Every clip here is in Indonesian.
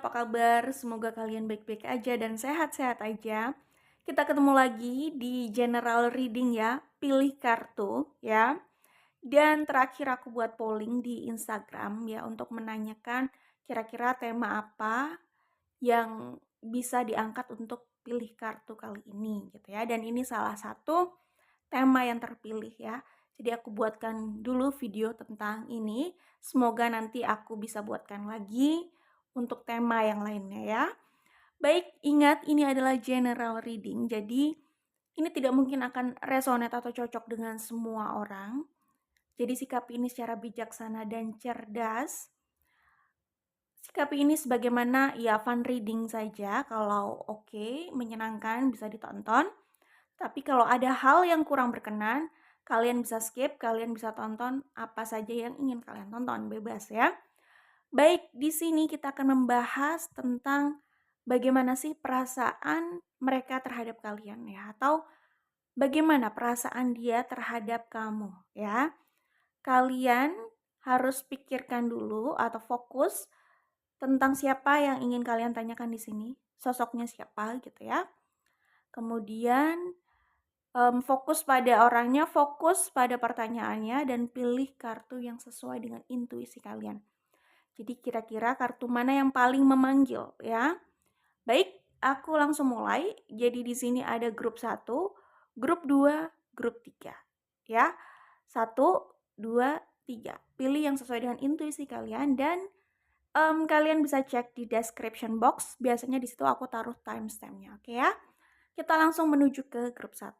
apa kabar? Semoga kalian baik-baik aja dan sehat-sehat aja. Kita ketemu lagi di general reading ya, pilih kartu ya. Dan terakhir aku buat polling di Instagram ya untuk menanyakan kira-kira tema apa yang bisa diangkat untuk pilih kartu kali ini gitu ya. Dan ini salah satu tema yang terpilih ya. Jadi aku buatkan dulu video tentang ini. Semoga nanti aku bisa buatkan lagi untuk tema yang lainnya ya. Baik, ingat ini adalah general reading. Jadi ini tidak mungkin akan resonate atau cocok dengan semua orang. Jadi sikapi ini secara bijaksana dan cerdas. Sikapi ini sebagaimana ya fun reading saja. Kalau oke, menyenangkan bisa ditonton. Tapi kalau ada hal yang kurang berkenan, kalian bisa skip, kalian bisa tonton apa saja yang ingin kalian tonton, bebas ya. Baik, di sini kita akan membahas tentang bagaimana sih perasaan mereka terhadap kalian ya, atau bagaimana perasaan dia terhadap kamu ya. Kalian harus pikirkan dulu atau fokus tentang siapa yang ingin kalian tanyakan di sini, sosoknya siapa gitu ya. Kemudian fokus pada orangnya, fokus pada pertanyaannya, dan pilih kartu yang sesuai dengan intuisi kalian. Jadi kira-kira kartu mana yang paling memanggil ya? Baik, aku langsung mulai. Jadi di sini ada grup 1, grup 2, grup 3. Ya. 1, 2, 3. Pilih yang sesuai dengan intuisi kalian dan kalian bisa cek di description box. Biasanya di situ aku taruh timestampnya, oke ya? Kita langsung menuju ke grup 1.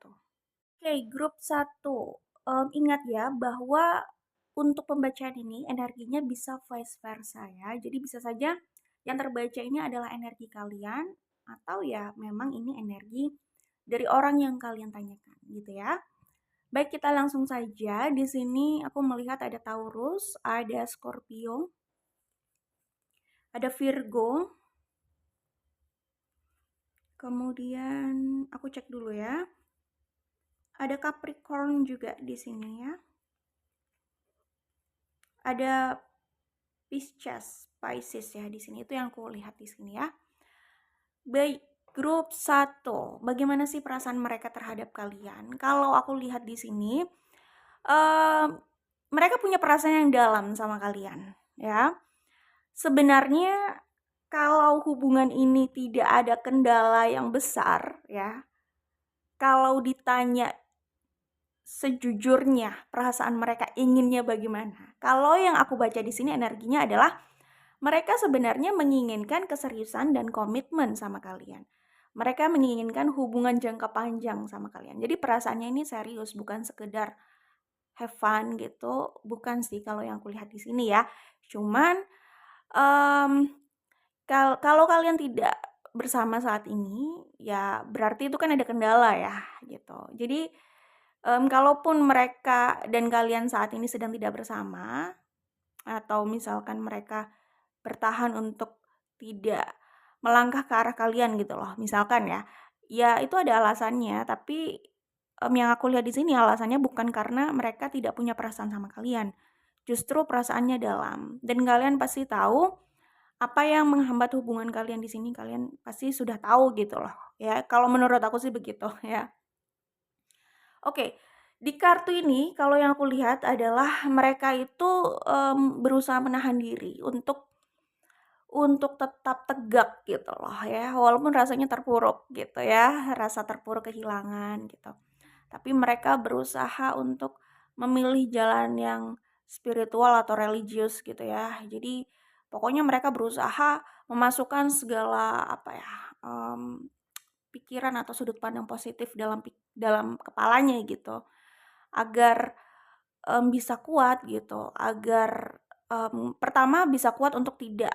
Oke, grup 1. Ingat ya bahwa untuk pembacaan ini energinya bisa vice versa ya. Jadi bisa saja yang terbaca ini adalah energi kalian atau ya memang ini energi dari orang yang kalian tanyakan gitu ya. Baik, kita langsung saja. Di sini aku melihat ada Taurus, ada Scorpio, ada Virgo. Kemudian aku cek dulu ya. Ada Capricorn juga di sini ya. Ada Pisces ya di sini. Itu yang aku lihat di sini ya. Baik, grup 1. Bagaimana sih perasaan mereka terhadap kalian? Kalau aku lihat di sini, mereka punya perasaan yang dalam sama kalian, ya. Sebenarnya kalau hubungan ini tidak ada kendala yang besar, ya. Kalau ditanya sejujurnya perasaan mereka inginnya bagaimana? Kalau yang aku baca di sini energinya adalah mereka sebenarnya menginginkan keseriusan dan komitmen sama kalian. Mereka menginginkan hubungan jangka panjang sama kalian. Jadi perasaannya ini serius, bukan sekedar have fun gitu. Bukan sih kalau yang aku lihat di sini ya. Cuman kalau kalian tidak bersama saat ini, ya berarti itu kan ada kendala ya gitu. Jadi kalaupun mereka dan kalian saat ini sedang tidak bersama, atau misalkan mereka bertahan untuk tidak melangkah ke arah kalian gitu loh, misalkan ya. Ya itu ada alasannya, tapi yang aku lihat di sini alasannya bukan karena mereka tidak punya perasaan sama kalian. Justru perasaannya dalam dan kalian pasti tahu apa yang menghambat hubungan kalian di sini, kalian pasti sudah tahu gitu loh ya. Kalau menurut aku sih begitu ya. Oke, di kartu ini kalau yang aku lihat adalah mereka itu berusaha menahan diri untuk tetap tegak gitu loh ya, walaupun rasanya terpuruk gitu ya, rasa terpuruk kehilangan gitu. Tapi mereka berusaha untuk memilih jalan yang spiritual atau religius gitu ya. Jadi pokoknya mereka berusaha memasukkan segala apa ya, pikiran atau sudut pandang positif dalam kepalanya gitu, agar, bisa kuat gitu, agar, pertama bisa kuat untuk tidak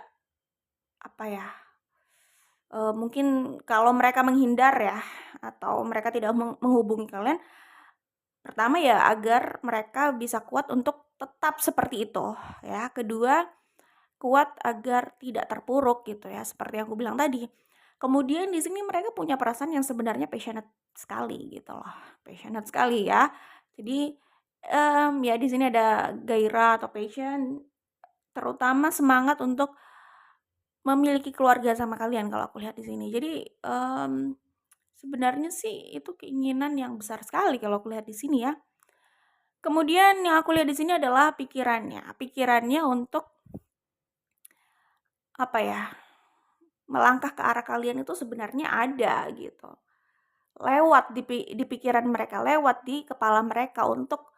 apa ya, mungkin kalau mereka menghindar ya, atau mereka tidak menghubungi kalian, pertama ya agar mereka bisa kuat untuk tetap seperti itu ya. Kedua, kuat agar tidak terpuruk gitu ya, seperti yang aku bilang tadi. Kemudian di sini mereka punya perasaan yang sebenarnya passionate sekali gitu loh, passionate sekali ya. Jadi, ya di sini ada gairah atau passion, terutama semangat untuk memiliki keluarga sama kalian kalau aku lihat di sini. Jadi, sebenarnya sih itu keinginan yang besar sekali kalau aku lihat di sini ya. Kemudian yang aku lihat di sini adalah pikirannya. Pikirannya untuk apa ya, melangkah ke arah kalian itu sebenarnya ada gitu. Lewat di pikiran mereka, lewat di kepala mereka untuk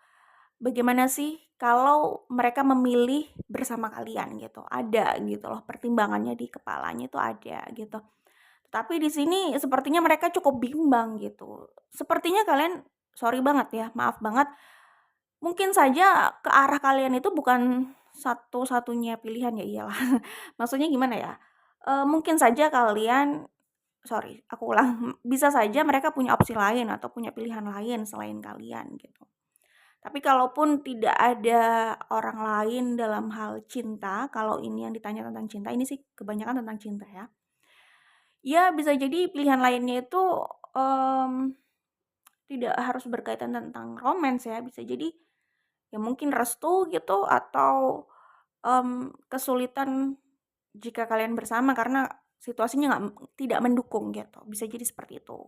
bagaimana sih kalau mereka memilih bersama kalian gitu. Ada gitu loh, pertimbangannya di kepalanya itu ada gitu. Tapi di sini sepertinya mereka cukup bimbang gitu. Sepertinya kalian, sorry banget ya, maaf banget, mungkin saja ke arah kalian itu bukan satu-satunya pilihan, ya iyalah. Maksudnya gimana ya, mungkin saja kalian, sorry aku ulang, bisa saja mereka punya opsi lain atau punya pilihan lain selain kalian gitu. Tapi kalaupun tidak ada orang lain dalam hal cinta, kalau ini yang ditanya tentang cinta, ini sih kebanyakan tentang cinta ya. Ya bisa jadi pilihan lainnya itu, mmm, tidak harus berkaitan tentang romance ya, bisa jadi ya mungkin restu gitu atau, kesulitan jika kalian bersama karena situasinya tidak mendukung gitu, bisa jadi seperti itu.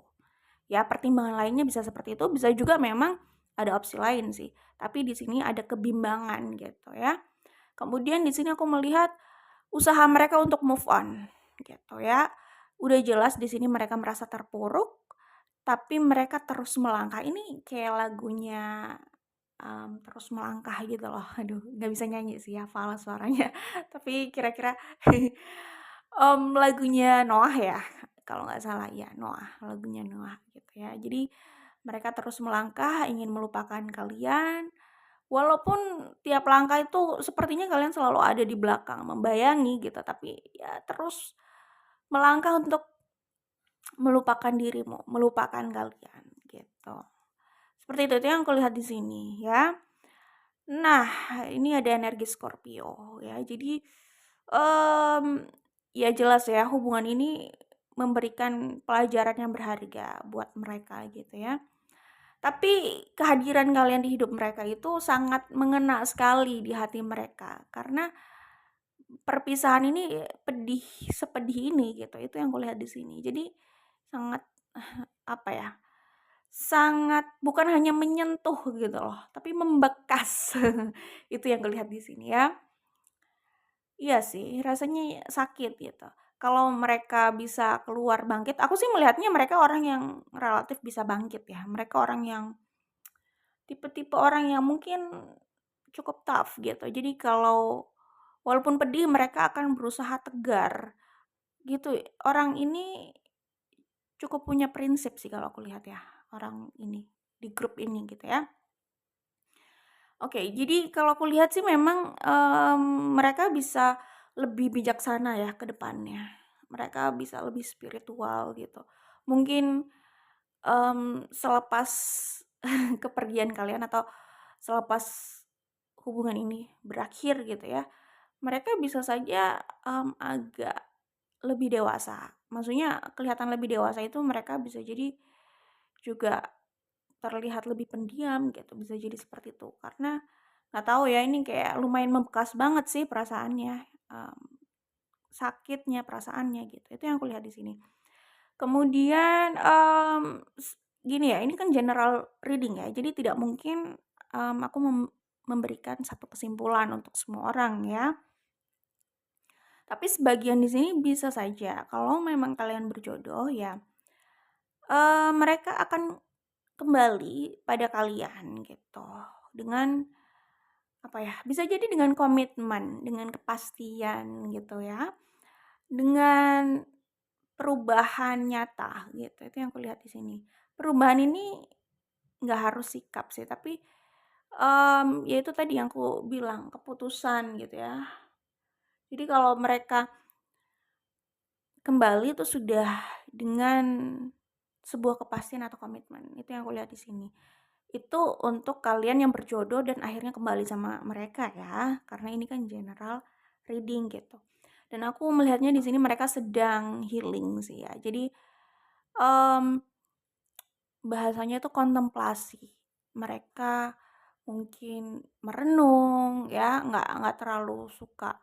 Ya pertimbangan lainnya bisa seperti itu, bisa juga memang ada opsi lain sih, tapi di sini ada kebimbangan gitu ya. Kemudian di sini aku melihat usaha mereka untuk move on gitu ya. Udah jelas di sini mereka merasa terpuruk, tapi mereka terus melangkah. Ini kayak lagunya, Terus Melangkah gitu loh. Aduh, nggak bisa nyanyi sih, hafal suaranya. Tapi kira-kira, lagunya Noah ya, kalau nggak salah, ya Noah, lagunya Noah gitu ya. Jadi mereka terus melangkah ingin melupakan kalian, walaupun tiap langkah itu sepertinya kalian selalu ada di belakang, membayangi gitu, tapi ya terus melangkah untuk melupakan dirimu, melupakan kalian gitu. Seperti itu yang aku lihat di sini ya. Nah, ini ada energi Scorpio ya. Jadi, mmm, ya jelas ya hubungan ini memberikan pelajaran yang berharga buat mereka gitu ya. Tapi kehadiran kalian di hidup mereka itu sangat mengena sekali di hati mereka, karena perpisahan ini pedih, sepedih ini gitu, itu yang kulihat di sini. Jadi sangat, apa ya, sangat bukan hanya menyentuh gitu loh, tapi membekas. Itu yang kulihat di sini ya. Iya sih, rasanya sakit gitu. Kalau mereka bisa keluar bangkit, aku sih melihatnya mereka orang yang relatif bisa bangkit ya. Mereka orang yang tipe-tipe orang yang mungkin cukup tough gitu. Jadi kalau walaupun pedih mereka akan berusaha tegar gitu. Orang ini cukup punya prinsip sih kalau aku lihat ya, orang ini di grup ini gitu ya. Oke, jadi kalau aku lihat sih memang, mereka bisa lebih bijaksana ya ke depannya. Mereka bisa lebih spiritual gitu. Mungkin, selepas kepergian kalian atau selepas hubungan ini berakhir gitu ya, mereka bisa saja, agak lebih dewasa. Maksudnya kelihatan lebih dewasa itu mereka bisa jadi juga terlihat lebih pendiam gitu, bisa jadi seperti itu. Karena nggak tahu ya, ini kayak lumayan membekas banget sih perasaannya, sakitnya perasaannya gitu. Itu yang aku lihat di sini. Kemudian, gini ya, ini kan general reading ya, jadi tidak mungkin, aku memberikan satu kesimpulan untuk semua orang ya. Tapi sebagian di sini bisa saja kalau memang kalian berjodoh ya, mereka akan kembali pada kalian gitu, dengan apa ya, bisa jadi dengan komitmen, dengan kepastian gitu ya, dengan perubahan nyata gitu, itu yang kulihat di sini. Perubahan ini nggak harus sikap sih, tapi, ya itu tadi yang aku bilang, keputusan gitu ya. Jadi kalau mereka kembali itu sudah dengan sebuah kepastian atau komitmen, itu yang aku lihat di sini. Itu untuk kalian yang berjodoh dan akhirnya kembali sama mereka ya, karena ini kan general reading gitu. Dan aku melihatnya di sini mereka sedang healing sih ya. Jadi, mmm, bahasanya itu kontemplasi. Mereka mungkin merenung ya, nggak terlalu suka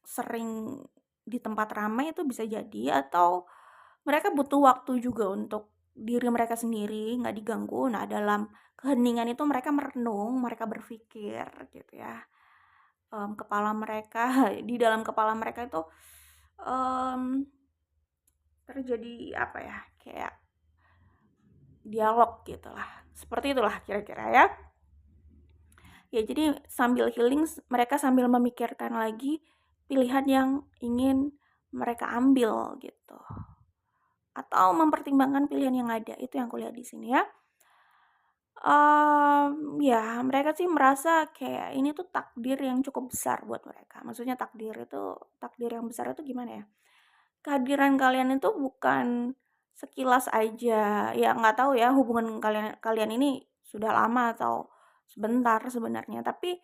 sering di tempat ramai itu bisa jadi, atau mereka butuh waktu juga untuk diri mereka sendiri, nggak diganggu. Nah, dalam keheningan itu mereka merenung, mereka berpikir gitu ya. Kepala mereka di dalam kepala mereka itu, mmm, terjadi apa ya, kayak dialog gitulah. Seperti itulah kira-kira ya. Ya, jadi sambil healing mereka sambil memikirkan lagi pilihan yang ingin mereka ambil gitu. Atau mempertimbangkan pilihan yang ada, itu yang kulihat di sini ya. Ya mereka sih merasa kayak ini tuh takdir yang cukup besar buat mereka. Maksudnya takdir yang besar itu gimana ya, kehadiran kalian itu bukan sekilas aja, ya nggak tahu ya hubungan kalian kalian ini sudah lama atau sebentar sebenarnya, tapi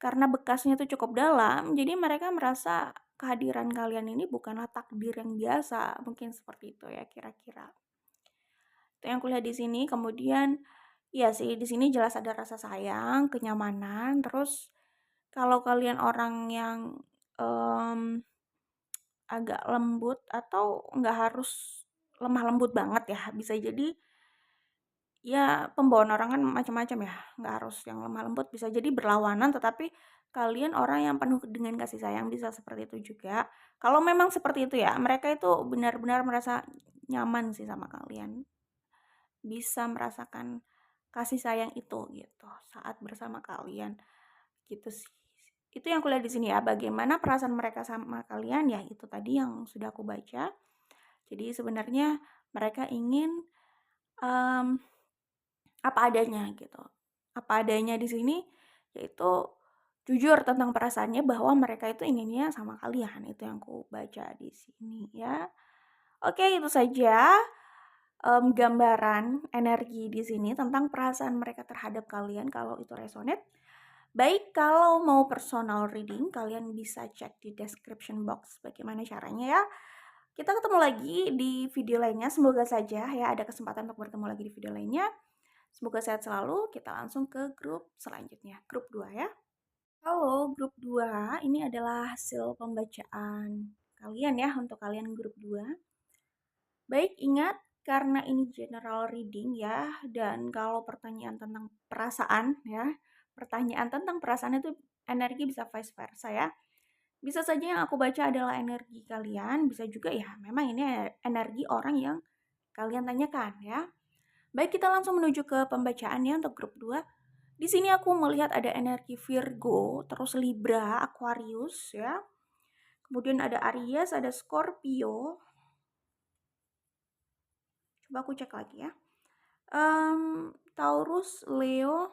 karena bekasnya itu cukup dalam, jadi mereka merasa kehadiran kalian ini bukanlah takdir yang biasa, mungkin seperti itu ya kira-kira. Itu yang kulihat di sini. Kemudian iya sih di sini jelas ada rasa sayang, kenyamanan, terus kalau kalian orang yang, mmm, agak lembut atau nggak harus lemah lembut banget ya, bisa jadi ya pembawaan orang kan macam-macam ya, nggak harus yang lemah lembut, bisa jadi berlawanan, tetapi kalian orang yang penuh dengan kasih sayang, bisa seperti itu juga. Kalau memang seperti itu ya, mereka itu benar-benar merasa nyaman sih sama kalian, bisa merasakan kasih sayang itu gitu saat bersama kalian, gitu sih. Itu yang kulihat di sini ya, bagaimana perasaan mereka sama kalian, ya itu tadi yang sudah aku baca. Jadi sebenarnya mereka ingin, mmm, apa adanya gitu. Apa adanya di sini yaitu jujur tentang perasaannya bahwa mereka itu inginnya sama kalian, itu yang aku baca di sini ya. Oke, itu saja, gambaran energi di sini tentang perasaan mereka terhadap kalian kalau itu resonate. Baik, kalau mau personal reading kalian bisa cek di description box bagaimana caranya ya. Kita ketemu lagi di video lainnya, semoga saja ya ada kesempatan untuk bertemu lagi di video lainnya. Semoga sehat selalu, kita langsung ke grup selanjutnya, grup 2 ya. Halo grup 2, ini adalah hasil pembacaan kalian ya, untuk kalian grup 2. Baik, ingat karena ini general reading ya, dan kalau pertanyaan tentang perasaan ya, pertanyaan tentang perasaan itu energi bisa vice versa ya. Bisa saja yang aku baca adalah energi kalian, bisa juga ya memang ini energi orang yang kalian tanyakan ya. Baik, kita langsung menuju ke pembacaannya untuk grup 2. Di sini aku melihat ada energi Virgo, terus Libra, Aquarius ya. Kemudian ada Aries, ada Scorpio. Coba aku cek lagi ya. Taurus, Leo,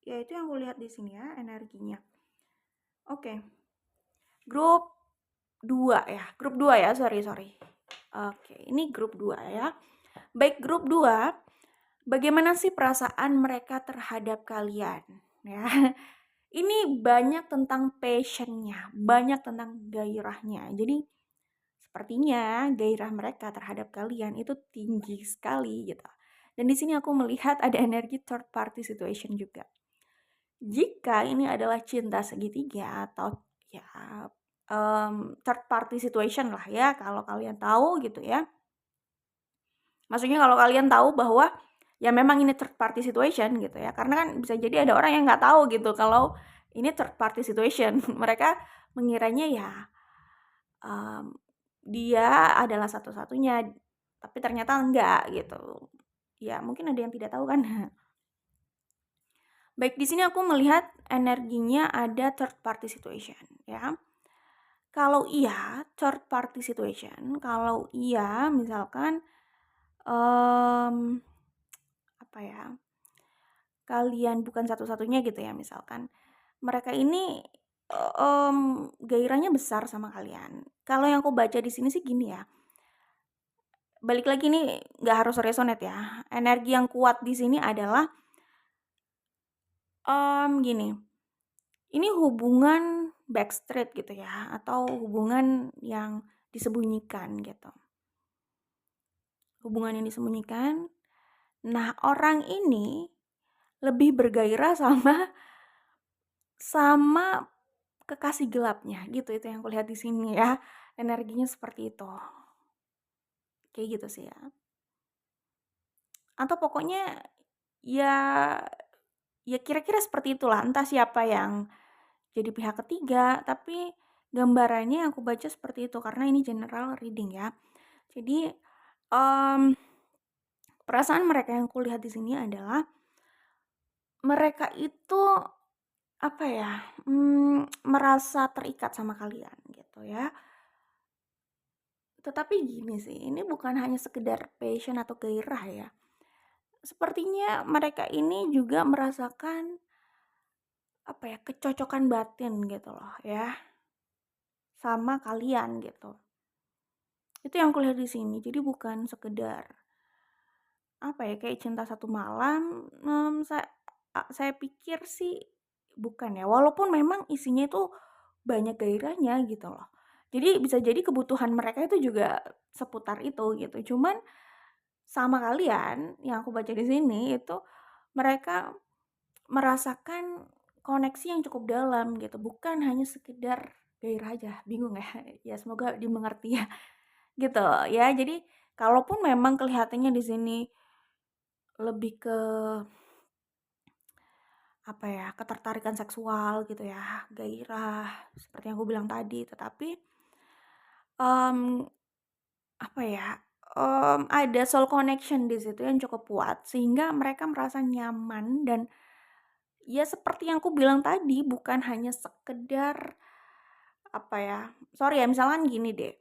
ya itu yang aku lihat di sini ya energinya. Oke. Grup 2 ya. Grup 2 ya, sorry. Oke, ini grup 2 ya. Baik, grup 2, bagaimana sih perasaan mereka terhadap kalian ya? Ini banyak tentang passion-nya, banyak tentang gairahnya. Jadi sepertinya gairah mereka terhadap kalian itu tinggi sekali gitu. Dan di sini aku melihat ada energi third party situation juga. Jika ini adalah cinta segitiga atau ya third party situation lah ya, kalau kalian tahu gitu ya. Maksudnya kalau kalian tahu bahwa ya memang ini third party situation gitu ya. Karena kan bisa jadi ada orang yang nggak tahu gitu kalau ini third party situation. Mereka mengiranya ya dia adalah satu-satunya, tapi ternyata enggak gitu. Ya mungkin ada yang tidak tahu kan. Baik, di sini aku melihat energinya ada third party situation ya. Kalau iya third party situation, kalau iya misalkan apa ya, kalian bukan satu-satunya gitu ya, misalkan mereka ini, gairahnya besar sama kalian. Kalau yang aku baca di sini sih gini ya, balik lagi nih nggak harus resonate ya, energi yang kuat di sini adalah, gini, ini hubungan backstreet gitu ya, atau hubungan yang disembunyikan gitu. Hubungan yang disembunyikan. Nah, orang ini lebih bergairah sama sama kekasih gelapnya gitu, itu yang kulihat di sini ya. Energinya seperti itu. Kayak gitu sih ya. Atau pokoknya ya ya kira-kira seperti itulah, entah siapa yang jadi pihak ketiga, tapi gambarannya yang aku baca seperti itu karena ini general reading ya. Jadi, mmm, perasaan mereka yang kulihat di sini adalah mereka itu, apa ya, merasa terikat sama kalian gitu ya. Tetapi gini sih, ini bukan hanya sekedar passion atau gairah ya. Sepertinya mereka ini juga merasakan, apa ya, kecocokan batin gitu loh ya, sama kalian gitu. Itu yang kulihat di sini. Jadi bukan sekedar, apa ya, kayak cinta satu malam, saya pikir sih bukan ya, walaupun memang isinya itu banyak gairahnya gitu loh. Jadi bisa jadi kebutuhan mereka itu juga seputar itu gitu. Cuman sama kalian yang aku baca di sini itu mereka merasakan koneksi yang cukup dalam gitu, bukan hanya sekedar gairah aja. Bingung ya? Ya semoga dimengerti ya, gitu ya. Jadi kalaupun memang kelihatannya di sini lebih ke, apa ya, ketertarikan seksual gitu ya, gairah seperti yang aku bilang tadi, tetapi, mmm, apa ya, ada soul connection di situ yang cukup kuat sehingga mereka merasa nyaman dan ya seperti yang aku bilang tadi, bukan hanya sekedar, apa ya, sorry ya, misalkan gini deh,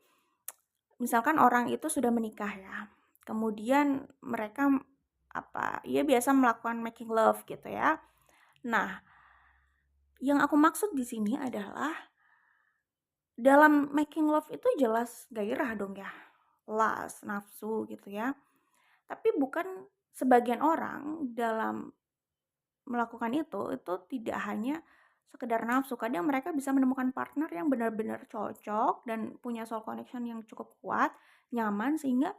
misalkan orang itu sudah menikah ya, kemudian mereka, apa, ya biasa melakukan making love gitu ya. Nah, yang aku maksud di sini adalah dalam making love itu jelas gairah dong ya, lust, nafsu gitu ya. Tapi bukan sebagian orang dalam melakukan itu tidak hanya sekedar nafsu, kadang mereka bisa menemukan partner yang benar-benar cocok dan punya soul connection yang cukup kuat, nyaman sehingga,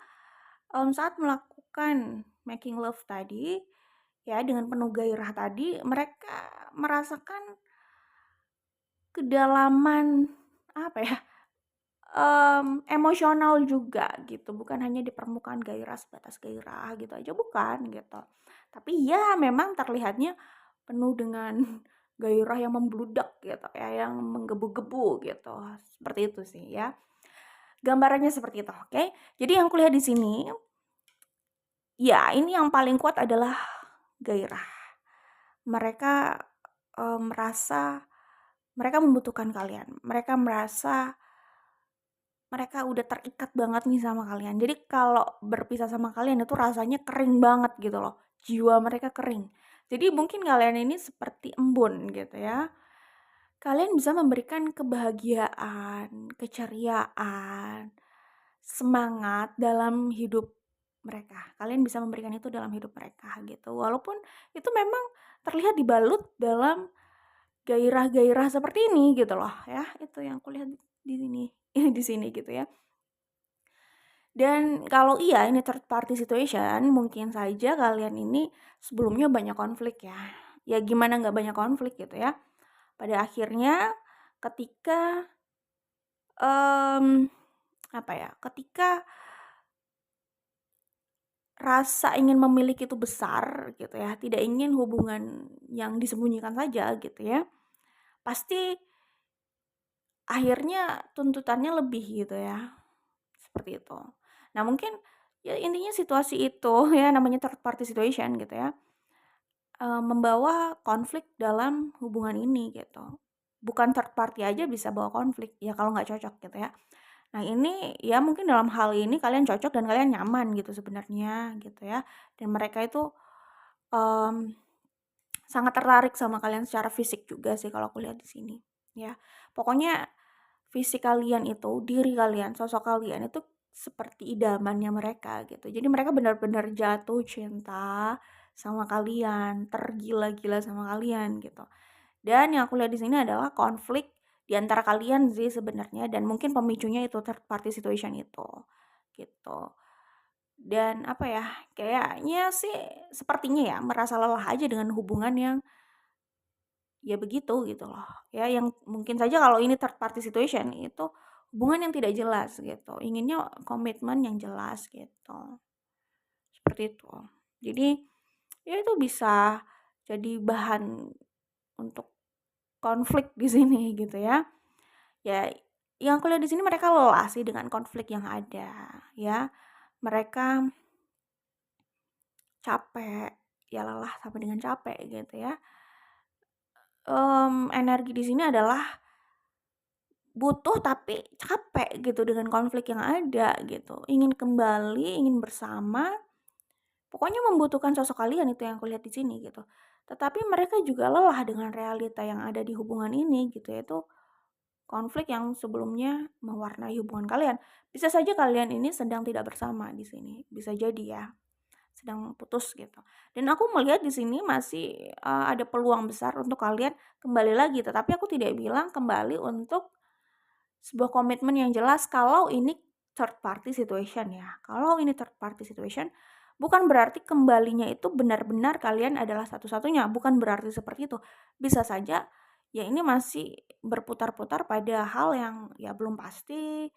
saat melakukan making love tadi, ya dengan penuh gairah tadi, mereka merasakan kedalaman, apa ya, emosional juga gitu, bukan hanya di permukaan gairah, sebatas gairah gitu aja, bukan gitu. Tapi ya memang terlihatnya penuh dengan gairah yang membludak gitu ya, yang menggebu-gebu gitu, seperti itu sih ya. Gambarannya seperti itu, oke. Jadi yang kulihat di sini, ya ini yang paling kuat adalah gairah. Mereka, merasa mereka membutuhkan kalian, mereka merasa mereka udah terikat banget nih sama kalian. Jadi kalau berpisah sama kalian itu rasanya kering banget gitu loh. Jiwa mereka kering. Jadi mungkin kalian ini seperti embun gitu ya. Kalian bisa memberikan kebahagiaan, keceriaan, semangat dalam hidup mereka. Kalian bisa memberikan itu dalam hidup mereka gitu. Walaupun itu memang terlihat dibalut dalam gairah-gairah seperti ini gitu loh ya. Itu yang kulihat di sini di sini gitu ya. Dan kalau iya ini third party situation, mungkin saja kalian ini sebelumnya banyak konflik ya. Ya gimana nggak banyak konflik gitu ya. Pada akhirnya ketika, apa ya, ketika rasa ingin memiliki itu besar gitu ya, tidak ingin hubungan yang disembunyikan saja gitu ya, pasti akhirnya tuntutannya lebih gitu ya, seperti itu. Nah mungkin ya intinya situasi itu ya namanya third party situation gitu ya, membawa konflik dalam hubungan ini gitu. Bukan third party aja bisa bawa konflik, ya kalau nggak cocok gitu ya. Nah ini ya mungkin dalam hal ini kalian cocok dan kalian nyaman gitu sebenarnya gitu ya. Dan mereka itu, mmm, sangat tertarik sama kalian secara fisik juga sih kalau aku lihat di sini, ya. Pokoknya fisik kalian itu, diri kalian, sosok kalian itu seperti idamannya mereka gitu. Jadi mereka benar-benar jatuh cinta sama kalian, tergila-gila sama kalian gitu. Dan yang aku lihat di sini adalah konflik di antara kalian sih sebenarnya dan mungkin pemicunya itu third party situation itu, gitu. Dan apa ya, kayaknya sih sepertinya ya merasa lelah aja dengan hubungan yang ya begitu gitu loh. Ya yang mungkin saja kalau ini third party situation itu hubungan yang tidak jelas gitu. Inginnya komitmen yang jelas gitu. Seperti itu. Jadi ya itu bisa jadi bahan untuk konflik di sini gitu ya. Ya yang aku lihat di sini mereka lelah sih dengan konflik yang ada ya. Mereka capek, ya lelah sampai dengan capek gitu ya. Energi di sini adalah butuh tapi capek gitu dengan konflik yang ada gitu. Ingin kembali, ingin bersama, pokoknya membutuhkan sosok kalian itu yang aku lihat di sini gitu. Tetapi mereka juga lelah dengan realita yang ada di hubungan ini gitu, yaitu konflik yang sebelumnya mewarnai hubungan kalian. Bisa saja kalian ini sedang tidak bersama di sini, bisa jadi ya, sedang putus gitu. Dan aku melihat di sini masih ada peluang besar untuk kalian kembali lagi, tetapi aku tidak bilang kembali untuk sebuah komitmen yang jelas kalau ini third party situation ya. Kalau ini third party situation, bukan berarti kembalinya itu benar-benar kalian adalah satu-satunya, bukan berarti seperti itu. Bisa saja ya ini masih berputar-putar pada hal yang ya belum pasti,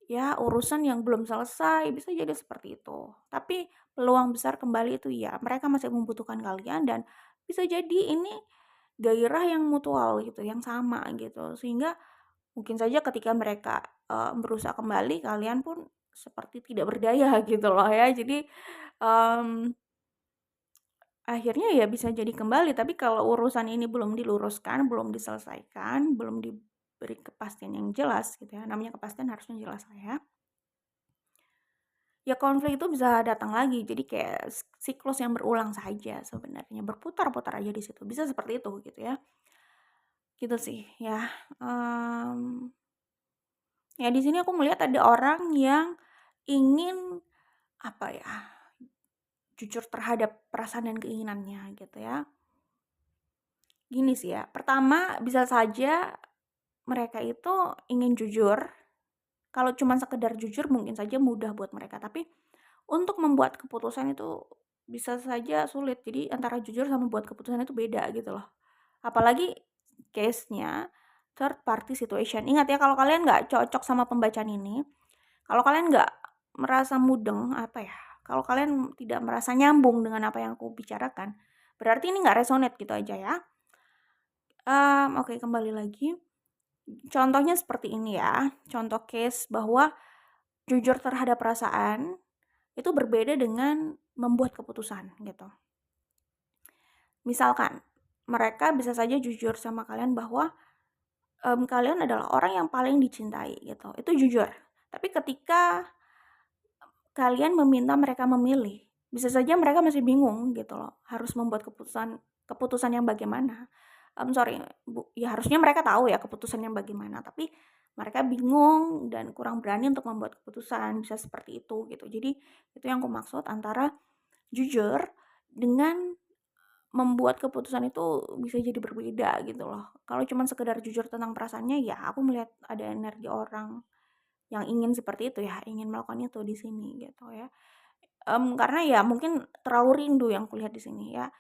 ya urusan yang belum selesai, bisa jadi seperti itu. Tapi peluang besar kembali itu ya, mereka masih membutuhkan kalian dan bisa jadi ini gairah yang mutual gitu, yang sama gitu. Sehingga mungkin saja ketika mereka, berusaha kembali, kalian pun seperti tidak berdaya gitu loh ya. Jadi, mmm, akhirnya ya bisa jadi kembali, tapi kalau urusan ini belum diluruskan, belum diselesaikan, belum diberi kepastian yang jelas gitu ya, namanya kepastian harusnya jelas lah ya konflik itu bisa datang lagi. Jadi kayak siklus yang berulang saja sebenarnya, berputar-putar aja di situ, bisa seperti itu gitu ya. Gitu sih ya, mmm. Ya di sini aku melihat ada orang yang ingin, apa ya, jujur terhadap perasaan dan keinginannya gitu ya. Gini sih ya, pertama bisa saja mereka itu ingin jujur, kalau cuma sekedar jujur mungkin saja mudah buat mereka, tapi untuk membuat keputusan itu bisa saja sulit. Jadi antara jujur sama buat keputusan itu beda gitu loh. Apalagi case-nya third party situation. Ingat ya kalau kalian nggak cocok sama pembacaan ini, kalau kalian nggak merasa mudeng, apa ya, kalau kalian tidak merasa nyambung dengan apa yang aku bicarakan, berarti ini nggak resonate gitu aja ya. Oke kembali lagi, contohnya seperti ini ya, contoh case bahwa jujur terhadap perasaan itu berbeda dengan membuat keputusan gitu. Misalkan, mereka bisa saja jujur sama kalian bahwa, kalian adalah orang yang paling dicintai gitu, itu jujur. Tapi ketika kalian meminta mereka memilih, bisa saja mereka masih bingung gitu loh, harus membuat keputusan keputusan yang bagaimana. Sorry, ya harusnya mereka tahu ya keputusan yang bagaimana, tapi mereka bingung dan kurang berani untuk membuat keputusan, bisa seperti itu gitu. Jadi itu yang aku maksud antara jujur dengan membuat keputusan itu bisa jadi berbeda gitu loh. Kalau cuman sekedar jujur tentang perasaannya, ya aku melihat ada energi orang yang ingin seperti itu ya, ingin melakukan itu di sini gitu ya. Karena ya mungkin terlalu rindu yang kulihat di sini ya.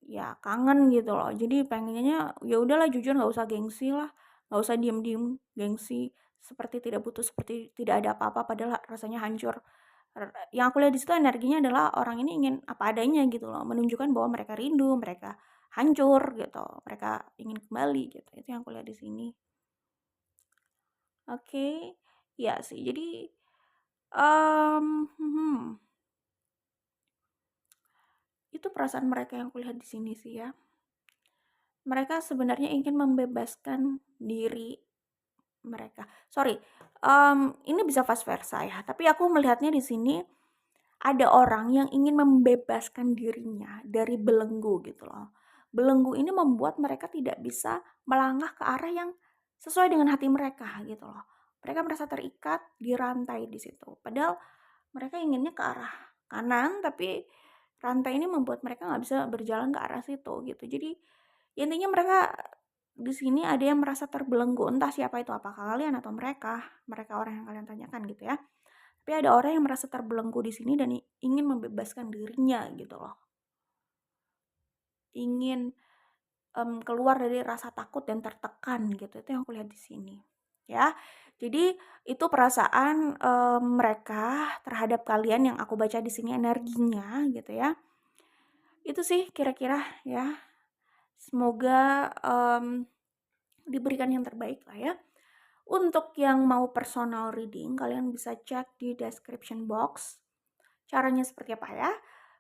Ya kangen gitu loh. Jadi pengennya ya udahlah jujur nggak usah gengsi lah, nggak usah diem-diem gengsi, seperti tidak butuh, seperti tidak ada apa-apa padahal rasanya hancur. Yang aku lihat di situ energinya adalah orang ini ingin apa adanya gitu loh, menunjukkan bahwa mereka rindu, mereka hancur gitu, mereka ingin kembali gitu. Itu yang aku lihat di sini. Oke, ya sih. Jadi, mhm, itu perasaan mereka yang kulihat di sini sih ya. Mereka sebenarnya ingin membebaskan diri mereka. Sorry, ini bisa vice versa ya, tapi aku melihatnya di sini ada orang yang ingin membebaskan dirinya dari belenggu gitu loh. Belenggu ini membuat mereka tidak bisa melangkah ke arah yang sesuai dengan hati mereka gitu loh. Mereka merasa terikat, dirantai di situ. Padahal mereka inginnya ke arah kanan, tapi rantai ini membuat mereka nggak bisa berjalan ke arah situ gitu. Jadi intinya mereka di sini ada yang merasa terbelenggu, entah siapa itu, apakah kalian atau mereka, mereka orang yang kalian tanyakan gitu ya. Tapi ada orang yang merasa terbelenggu di sini dan ingin membebaskan dirinya gitu loh. Ingin keluar dari rasa takut dan tertekan gitu. Itu yang aku lihat di sini, ya. Jadi itu perasaan, mereka terhadap kalian yang aku baca di sini energinya gitu ya. Itu sih kira-kira ya. Semoga, diberikan yang terbaik lah ya. Untuk yang mau personal reading, kalian bisa cek di description box caranya seperti apa ya.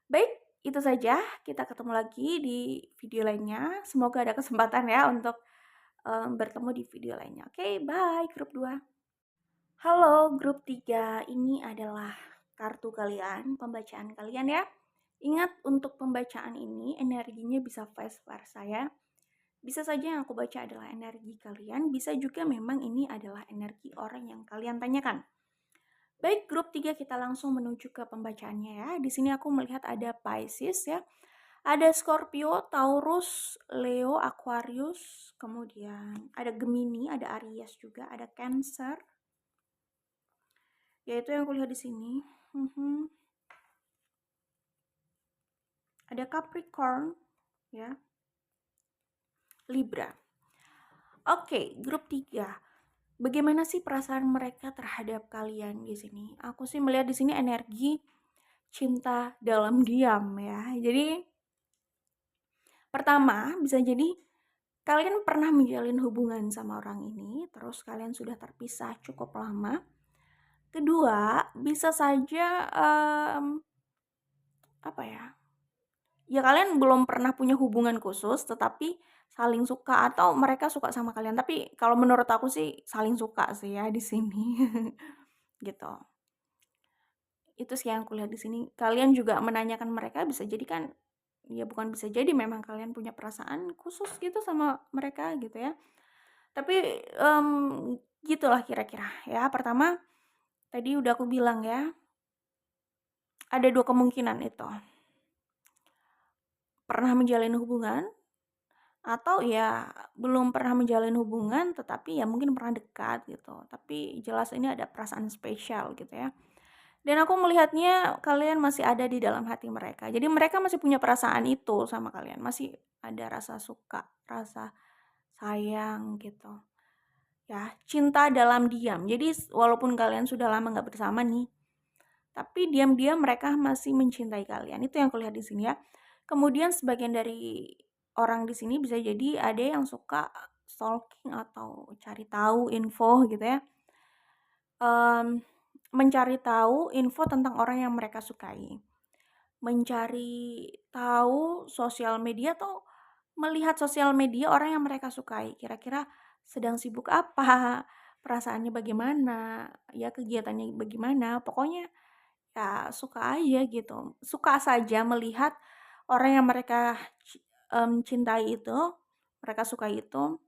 Baik, itu saja. Kita ketemu lagi di video lainnya. Semoga ada kesempatan ya untuk bertemu di video lainnya. Oke, bye grup 2. Halo grup 3, ini adalah kartu kalian, pembacaan kalian ya. Ingat untuk pembacaan ini energinya bisa vice versa ya. Bisa saja yang aku baca adalah energi kalian, bisa juga memang ini adalah energi orang yang kalian tanyakan. Baik, grup 3 kita langsung menuju ke pembacaannya ya. Di sini aku melihat ada Pisces ya. Ada Scorpio, Taurus, Leo, Aquarius, kemudian ada Gemini, ada Aries juga, ada Cancer. Yaitu yang kulihat di sini. Ada Capricorn ya. Libra. Oke, grup 3. Bagaimana sih perasaan mereka terhadap kalian di sini? Aku sih melihat di sini energi cinta dalam diam ya. Jadi pertama bisa jadi kalian pernah menjalin hubungan sama orang ini, terus kalian sudah terpisah cukup lama. Kedua, bisa saja apa ya? Ya kalian belum pernah punya hubungan khusus, tetapi saling suka atau mereka suka sama kalian. Tapi kalau menurut aku sih saling suka sih ya di sini. Gitu. Itu sih yang kulihat di sini. Kalian juga menanyakan mereka, bisa jadi kan ya bukan bisa jadi, memang kalian punya perasaan khusus gitu sama mereka gitu ya. Tapi gitulah kira-kira ya. Pertama tadi udah aku bilang ya, ada 2 kemungkinan itu. Pernah menjalin hubungan atau ya belum pernah menjalin hubungan tetapi ya mungkin pernah dekat gitu. Tapi jelas ini ada perasaan spesial gitu ya. Dan aku melihatnya kalian masih ada di dalam hati mereka. Jadi mereka masih punya perasaan itu sama kalian. Masih ada rasa suka, rasa sayang gitu. Ya, cinta dalam diam. Jadi walaupun kalian sudah lama nggak bersama nih, tapi diam-diam mereka masih mencintai kalian. Itu yang kulihat di sini ya. Kemudian sebagian dari orang di sini bisa jadi ada yang suka stalking atau cari tahu info gitu ya. Mencari tahu info tentang orang yang mereka sukai. Mencari tahu sosial media atau melihat sosial media orang yang mereka sukai. Kira-kira sedang sibuk apa, perasaannya bagaimana, ya kegiatannya bagaimana. Pokoknya ya suka aja gitu. Suka saja melihat orang yang mereka cintai itu, mereka suka itu,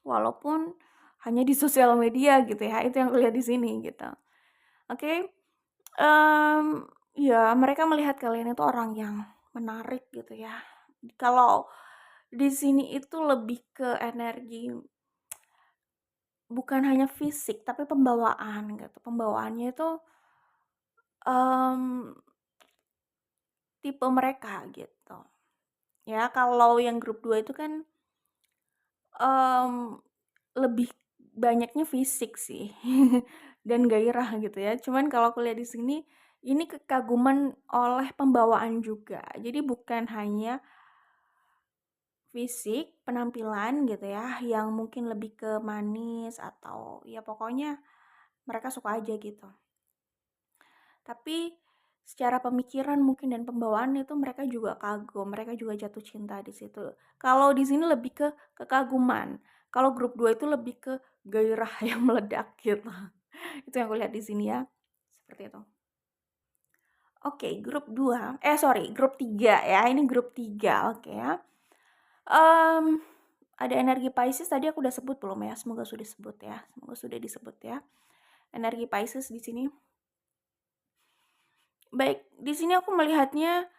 walaupun hanya di sosial media gitu ya. Itu yang kulihat di sini gitu. Oke. Ya mereka melihat kalian itu orang yang menarik gitu ya. Kalau di sini itu lebih ke energi, bukan hanya fisik tapi pembawaan gitu. Pembawaannya itu mmm, tipe mereka gitu. Ya kalau yang grup 2 itu kan lebih banyaknya fisik sih dan gairah gitu ya. Cuman kalau aku lihat di sini, ini kekaguman oleh pembawaan juga. Jadi bukan hanya fisik, penampilan gitu ya, yang mungkin lebih ke manis atau ya pokoknya mereka suka aja gitu. Tapi secara pemikiran mungkin dan pembawaan itu mereka juga kagum, mereka juga jatuh cinta di situ. Kalau di sini lebih ke kekaguman. Kalau grup 2 itu lebih ke gairah yang meledak gitu. Itu yang aku lihat di sini ya. Seperti itu. Oke, grup 2. Grup 3 ya. Ini grup 3, oke ya. Ada energi Pisces tadi aku udah sebut belum ya? Semoga sudah disebut ya. Semoga sudah disebut ya. Energi Pisces di sini. Baik, di sini aku melihatnya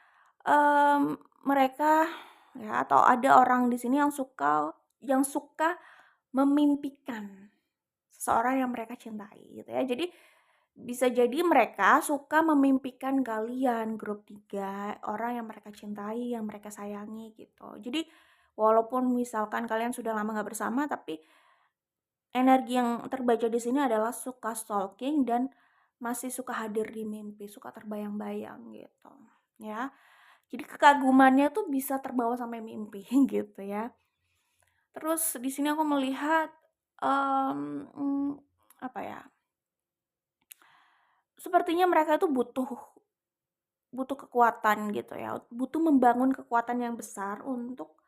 mereka ya atau ada orang di sini yang suka memimpikan seseorang yang mereka cintai gitu ya. Jadi bisa jadi mereka suka memimpikan kalian grup 3 orang yang mereka cintai, yang mereka sayangi gitu. Jadi Walaupun misalkan kalian sudah lama nggak bersama, tapi energi yang terbaca di sini adalah suka stalking dan masih suka hadir di mimpi, suka terbayang-bayang gitu, ya. Jadi kekagumannya tuh bisa terbawa sampai mimpi gitu ya. Terus di sini aku melihat, apa ya, sepertinya mereka tuh butuh butuh kekuatan gitu ya, butuh membangun kekuatan yang besar untuk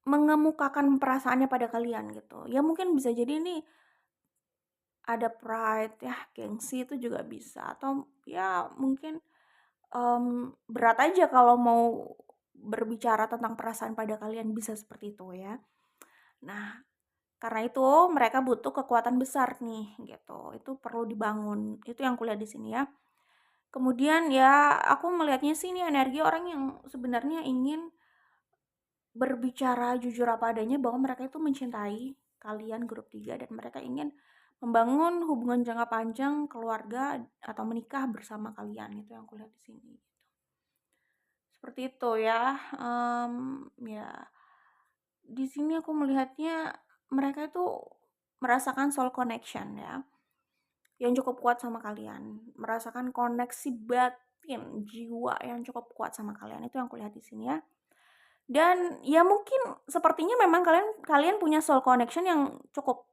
mengemukakan perasaannya pada kalian gitu. Ya mungkin bisa jadi ini ada pride ya, gengsi itu juga bisa, atau ya mungkin, berat aja kalau mau berbicara tentang perasaan pada kalian, bisa seperti itu ya. Nah, karena itu mereka butuh kekuatan besar nih gitu, itu perlu dibangun, itu yang kulihat di sini ya. Kemudian ya aku melihatnya sih ini energi orang yang sebenarnya ingin berbicara jujur apa adanya bahwa mereka itu mencintai kalian grup 3 dan mereka ingin membangun hubungan jangka panjang, keluarga atau menikah bersama kalian, itu yang kulihat di sini. Seperti itu ya, ya di sini aku melihatnya mereka itu merasakan soul connection ya, yang cukup kuat sama kalian, merasakan koneksi batin, jiwa yang cukup kuat sama kalian, itu yang kulihat di sini ya. Dan ya mungkin sepertinya memang kalian kalian punya soul connection yang cukup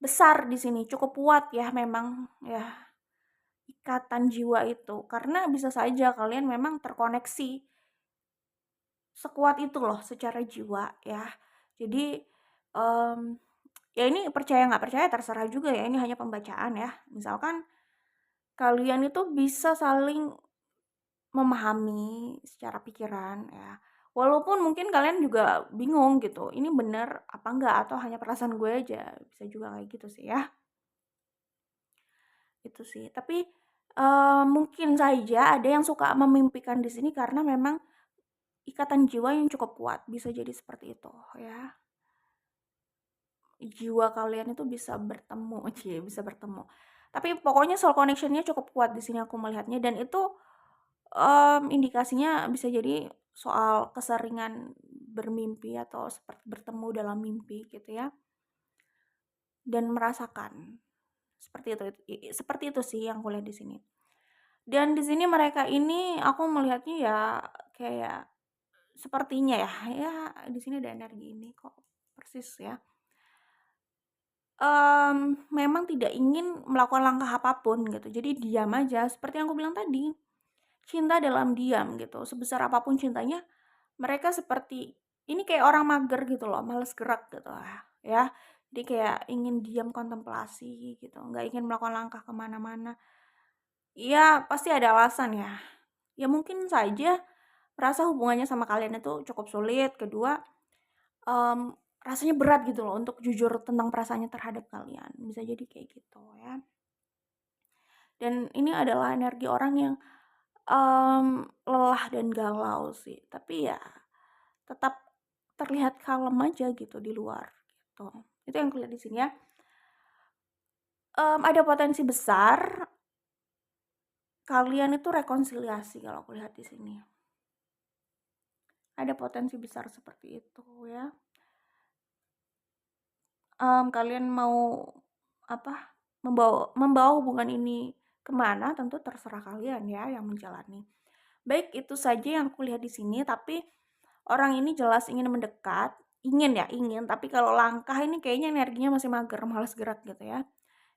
besar di sini, cukup kuat ya memang ya, ikatan jiwa itu. Karena bisa saja kalian memang terkoneksi sekuat itu loh secara jiwa ya. Jadi, mmm, ya ini percaya nggak percaya terserah juga ya, ini hanya pembacaan ya. Misalkan kalian itu bisa saling memahami secara pikiran ya. Walaupun mungkin kalian juga bingung gitu, ini bener apa enggak atau hanya perasaan gue aja, bisa juga kayak gitu sih ya. Itu sih. Tapi, mungkin saja ada yang suka memimpikan di sini karena memang ikatan jiwa yang cukup kuat, bisa jadi seperti itu ya. Jiwa kalian itu bisa bertemu, cie, bisa bertemu. Tapi pokoknya soul connection-nya cukup kuat di sini aku melihatnya dan itu, indikasinya bisa jadi soal keseringan bermimpi atau seperti bertemu dalam mimpi gitu ya, dan merasakan. Seperti itu seperti itu sih yang kulihat di sini. Dan di sini mereka ini aku melihatnya ya kayak sepertinya ya, ya di sini ada energi ini kok persis ya. Memang tidak ingin melakukan langkah apapun gitu, jadi diam aja seperti yang aku bilang tadi, cinta dalam diam gitu, sebesar apapun cintanya, mereka seperti ini kayak orang mager gitu loh, males gerak gitu ya. Jadi kayak ingin diam kontemplasi gitu, nggak ingin melakukan langkah kemana mana. Ya pasti ada alasan ya. Ya mungkin saja merasa hubungannya sama kalian itu cukup sulit, kedua, rasanya berat gitu loh untuk jujur tentang perasaannya terhadap kalian, bisa jadi kayak gitu ya. Dan ini adalah energi orang yang, lelah dan galau sih, tapi ya tetap terlihat kalem aja gitu di luar gitu. Itu yang kulihat di sini ya. Ada potensi besar kalian itu rekonsiliasi kalau aku lihat di sini. Ada potensi besar seperti itu ya. Kalian mau apa, membawa hubungan ini kemana tentu terserah kalian ya yang menjalani. Baik, itu saja yang kulihat di sini, tapi orang ini jelas ingin mendekat, ingin ya, ingin, tapi kalau langkah ini kayaknya energinya masih mager, malas gerak gitu ya.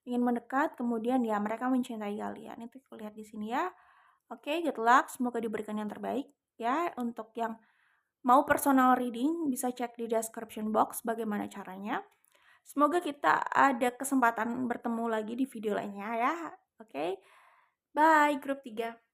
Ingin mendekat, kemudian ya mereka mencintai kalian, itu kulihat di sini ya. Oke, good luck, semoga diberikan yang terbaik ya. Untuk yang mau personal reading bisa cek di description box bagaimana caranya. Semoga kita ada kesempatan bertemu lagi di video lainnya ya. Oke. Bye grup 3.